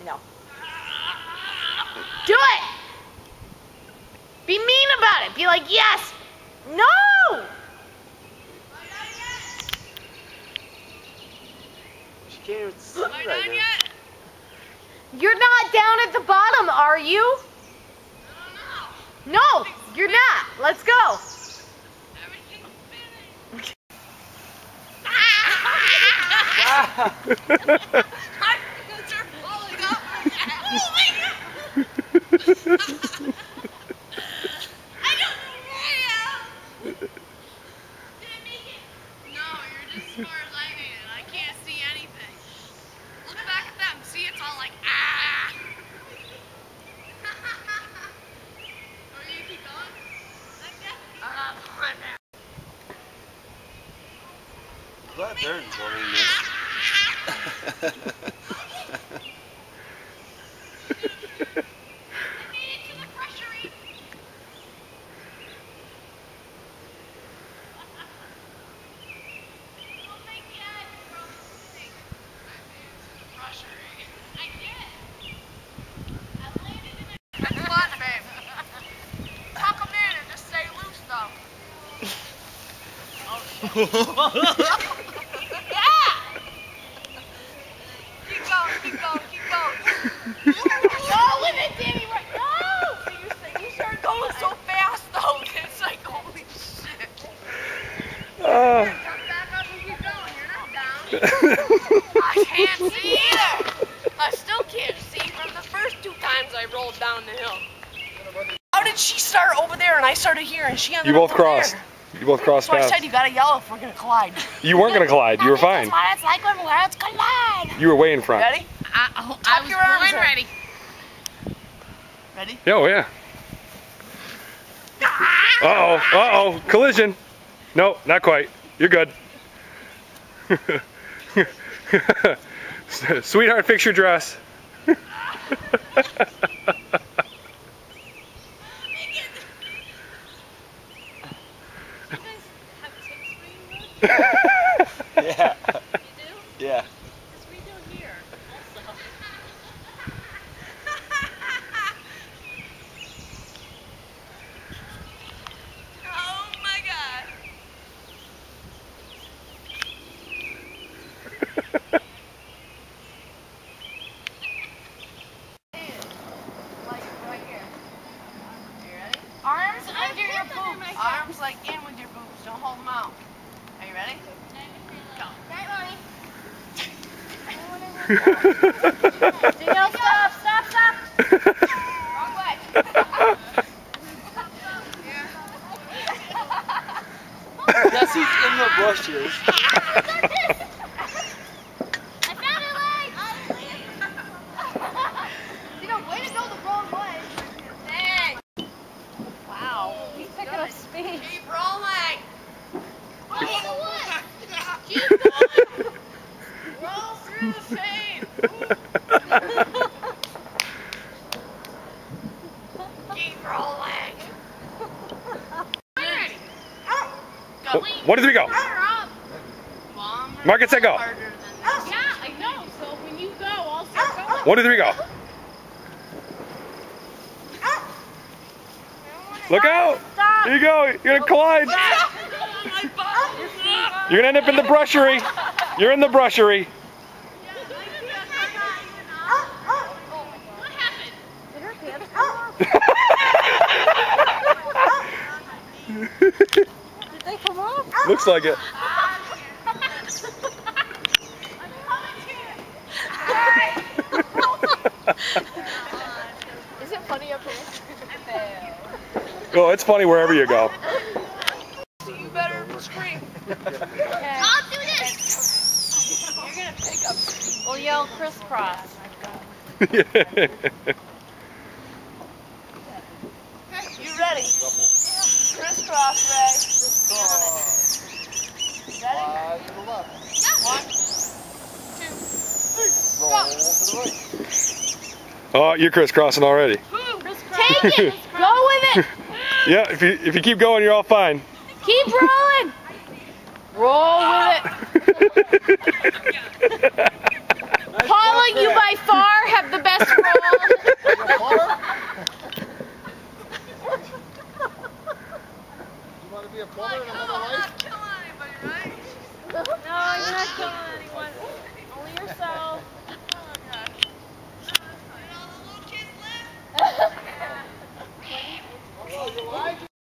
No. Do it! Be mean about it. Be like, yes! No! She can't even see right now. You're not down at the bottom, are you? No, you're not. Let's go. I'm glad they're enjoying this. Yeah! Keep going. Go with it, Danny, right? No! You started going so fast, though. It's like, holy shit. Jump back up and keep going. You're not down. I can't see either. I still can't see from the first 2 times I rolled down the hill. How did she start over there and I started here and she ended up over crossed. there? You both crossed So I paths. said you gotta yell if we're gonna collide. You weren't gonna collide. You were fine. That's what it's like when worlds collide. You were way in front. Ready? I was born ready. Ready? Oh yeah. Uh-oh. Collision. No, not quite. You're good. Sweetheart, fix your dress. Yeah. You do? Yeah. Because we do here also. Oh my god. Like right here. You ready? Arms under your boobs. Arms like in with your boobs. Don't hold them out. Are you ready? Go. Danielle, stop. Wrong way. Jesse's in the bushes. I found a leg! Way to go the wrong way. Dang. Wow. He's picking up speed. Keep rolling. Keep going! Keep going. Roll through the fade. Keep rolling. Ready. Go. What did we go? Mark it, set, go. Yeah, I know. So when you go, I'll start going. 1, 2, 3, go. Look out! Here you go. You're gonna collide. You're gonna end up in the brushery. You're in the brushery. What happened? Did her pants come off? Did they come off? Looks like it. Is it funny up here? Oh, it's funny wherever you go. You better scream. I'll do this! You're gonna pick up speed. We'll yell crisscross. You ready? Crisscross, Ray. Ready? To the left. 1, 2, 3, Roll go. to the right. Oh, you're crisscrossing already. Take it. Go with it. Yeah, if you keep going, you're all fine. Keep rolling. Roll with it. Paula, you by far have the best be a plumber in Like, another oh, I'm life? not killing anybody, right?